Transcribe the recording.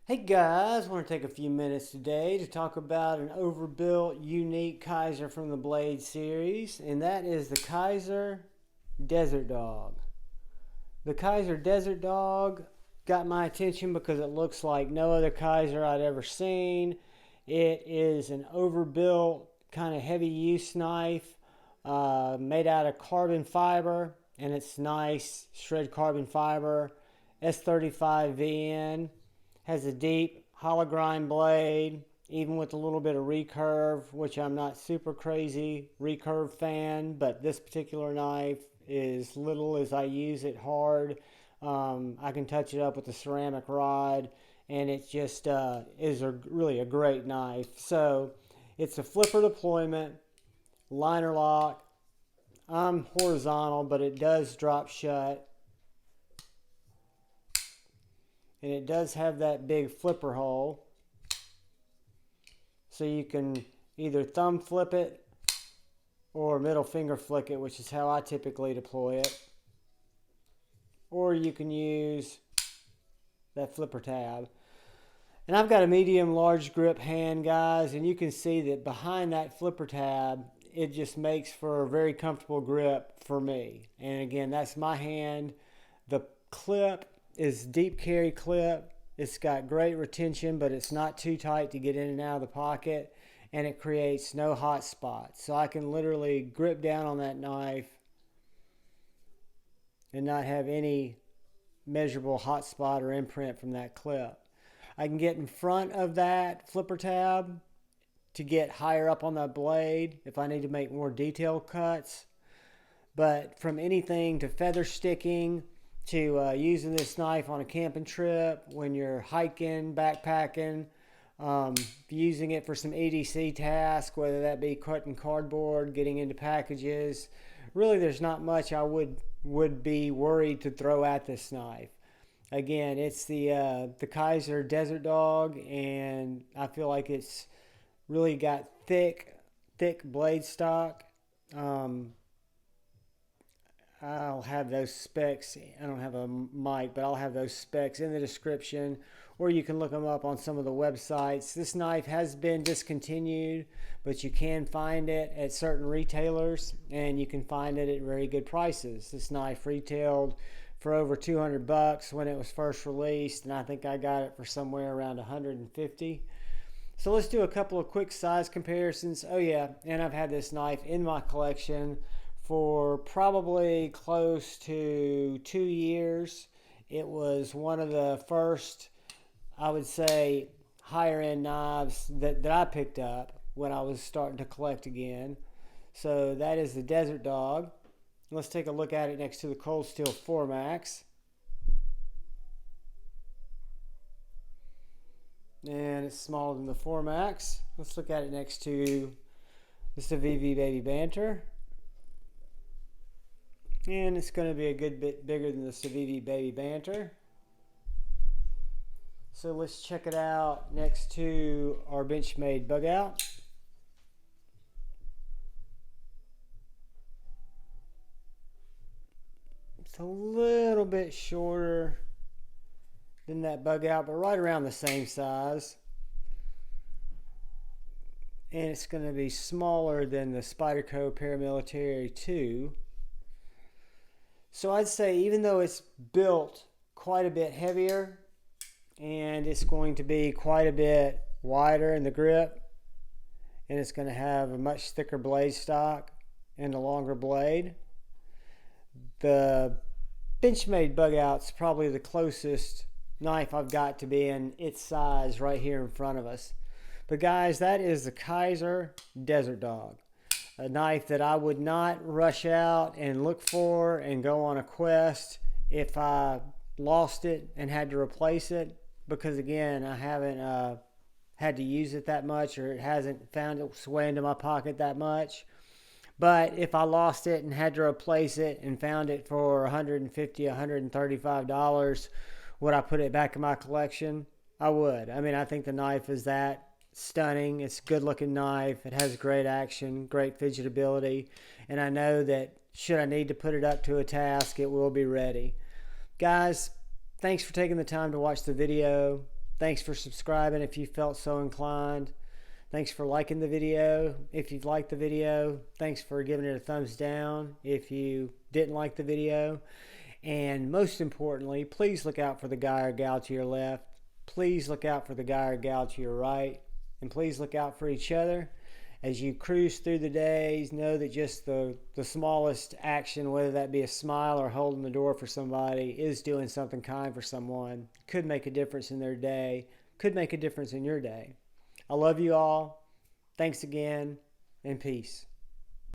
Hey guys, I want to take a few minutes today to talk about an overbuilt, unique Kizer from the Blade series, and that is the Kizer Desert Dog. The Kizer Desert Dog got my attention because it looks like no other Kizer I'd ever seen. It is an overbuilt, kind of heavy use knife made out of carbon fiber, and it's nice shred carbon fiber, S35VN. Has a deep hollow grind blade, even with a little bit of recurve, which I'm not super crazy recurve fan, but this particular knife is little as I use it hard. I can touch it up with a ceramic rod, and it just is really a great knife. So it's a flipper deployment, liner lock. I'm horizontal, but it does drop shut. And it does have that big flipper hole, so you can either thumb flip it or middle finger flick it, which is how I typically deploy it, or you can use that flipper tab. And I've got a medium large grip hand, guys, and you can see that behind that flipper tab it just makes for a very comfortable grip for me. And again, that's my hand. The clip is deep carry clip. It's got great retention, but it's not too tight to get in and out of the pocket, and it creates no hot spots. So I can literally grip down on that knife and not have any measurable hot spot or imprint from that clip. I can get in front of that flipper tab to get higher up on that blade if I need to make more detailed cuts. But from anything to feather sticking to using this knife on a camping trip, when you're hiking, backpacking, using it for some EDC tasks, whether that be cutting cardboard, getting into packages. Really, there's not much I would be worried to throw at this knife. Again, it's the Kizer Desert Dog, and I feel like it's really got thick blade stock. I'll have those specs. I don't have a mic, but I'll have those specs in the description, or you can look them up on some of the websites. This knife has been discontinued, but you can find it at certain retailers, and you can find it at very good prices. This knife retailed for over 200 bucks when it was first released, and I think I got it for somewhere around 150. So let's do a couple of quick size comparisons. Oh yeah, and I've had this knife in my collection for probably close to 2 years. It was one of the first, I would say, higher end knives that I picked up when I was starting to collect again. So that is the Desert Dog. Let's take a look at it next to the Cold Steel 4MAX. And it's smaller than the 4MAX. Let's look at it next to the Civivi Baby Banter. And it's going to be a good bit bigger than the Civivi Baby Banter. So let's check it out next to our Benchmade Bug Out. It's a little bit shorter than that Bug Out, but right around the same size. And it's going to be smaller than the Spyderco Paramilitary 2. So I'd say even though it's built quite a bit heavier and it's going to be quite a bit wider in the grip, and it's going to have a much thicker blade stock and a longer blade, the Benchmade Bug Out's probably the closest knife I've got to being its size right here in front of us. But guys, that is the Kizer Desert Dog. A knife that I would not rush out and look for and go on a quest if I lost it and had to replace it, because again, I haven't had to use it that much, or it hasn't found its way into my pocket that much. But if I lost it and had to replace it and found it for $150, $135, would I put it back in my collection? I would. I mean, I think the knife is that stunning. It's a good looking knife. It has great action, great fidgetability, and I know that should I need to put it up to a task, it will be ready. Guys, thanks for taking the time to watch the video. Thanks for subscribing if you felt so inclined. Thanks for liking the video if you've liked the video. Thanks for giving it a thumbs down if you didn't like the video. And most importantly, please look out for the guy or gal to your left. Please look out for the guy or gal to your right. And please look out for each other. As you cruise through the days, know that just the smallest action, whether that be a smile or holding the door for somebody, is doing something kind for someone. Could make a difference in their day. Could make a difference in your day. I love you all. Thanks again, and peace.